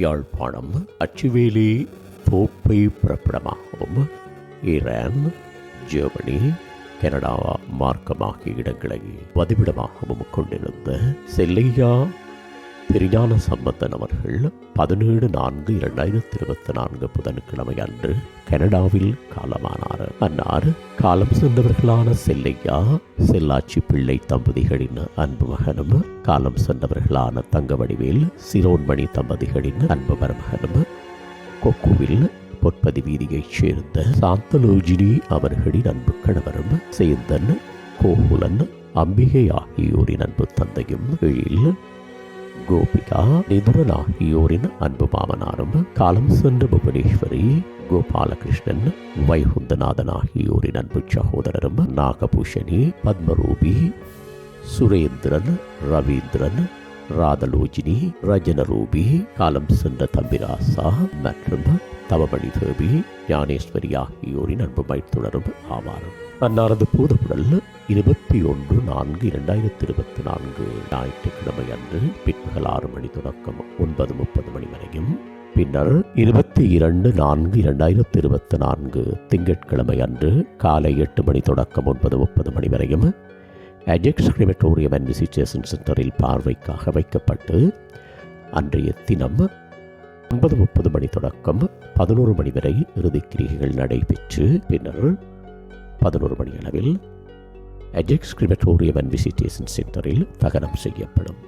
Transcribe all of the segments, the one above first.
யாழ்ப்பாணம் அச்சுவேலி போப்பை பிறப்பிடமாகவும் Iran, Germany, Canada மார்க்கமாகிய இடங்களை வதிவிடமாகவும் கொண்டிருந்த செல்லையா பெரியான சம்பந்தன் அவர்கள் 17/4/2024 புதன்கிழமை அன்று கனடாவில் காலமானார். அன்னார் காலம் சென்றவர்களான செல்லையா செல்லாச்சி பிள்ளை தம்பதிகளின் அன்பு மகனும், காலம் சென்றவர்களான தங்கவடிவேல் சிரோன்மணி தம்பதிகளின் அன்பு மருமகனும், கொக்குவில் பொற்பதி வீதியைச் சேர்ந்த சாந்தலோஜினி அவர்களின் அன்பு கணவரும், சேந்தன், கோகுலன், அம்பிகை ஆகியோரின் அன்பு தந்தையும், எழில், கோபிகா, நிதுரன் ஆகியோரின் அன்பு மாமனாரும், காலம் சென்ற புவனேஸ்வரி, கோபாலகிருஷ்ணன், வைகுந்தநாதன் ஆகியோரின் அன்பு சகோதரரும், நாகபூஷணி, பத்மரூபி, சுரேந்திரன், ரவீந்திரன், ராதலோஜினி, ரஜனரூபி, காலம் சென்ற தம்பிராசா மற்றும் தவமணி தேவி, ஞானேஸ்வரி ஆகியோரின் அன்பு மைத்துனரும் ஆவார். அன்னாரது பூதவுடல் 21/4/2024 ஞாயிற்றுக்கிழமை அன்று பிற்பகல் 6 மணி தொடக்கம் 9:30 மணி வரையும், பின்னர் 22/4/2024 திங்கட்கிழமை அன்று காலை 8 மணி தொடக்கம் 9:30 மணி வரையும் அஜெக்ஸ் கிரிமட்டோரியம் அண்ட் விசிட்டேஷன் சென்டரில் பார்வைக்காக வைக்கப்பட்டு அன்றைய தினம் 9:30 மணி தொடக்கம் 11 மணி வரை இறுதிக்கிரிகைகள் நடைபெற்று பின்னர் 11 மணி அளவில் அஜெக்ஸ் கிரிமட்டோரியம் அண்ட் விசிட்டேஷன் சென்டரில் தகனம் செய்யப்படும்.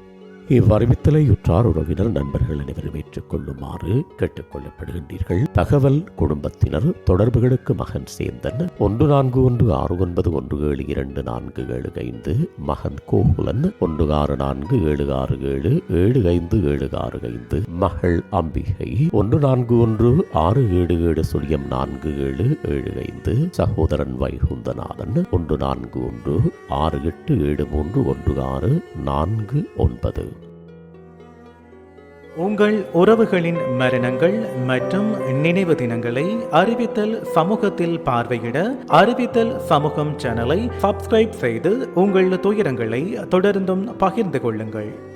இவ்வறிவித்தலை உற்றார் உறவினர் நண்பர்கள் அனைவரும் ஏற்றுக்கொள்ளுமாறு கேட்டுக்கொள்ளப்படுகின்றீர்கள். தகவல் குடும்பத்தினர் தொடர்புகளுக்கு மகன் சேந்தன் 1461171275, மகன் கோகுலன் 1647677575, மகள் அம்பிகை 141677047775, சகோதரன் வைகுந்தநாதன் 141687311649. உங்கள் உறவுகளின் மரணங்கள் மற்றும் நினைவு தினங்களை அறிவித்தல் சமூகத்தில் பார்வையிட அறிவித்தல் சமூகம் சேனலை சப்ஸ்கிரைப் செய்து உங்கள் துயரங்களை தொடர்ந்தும் பகிர்ந்து கொள்ளுங்கள்.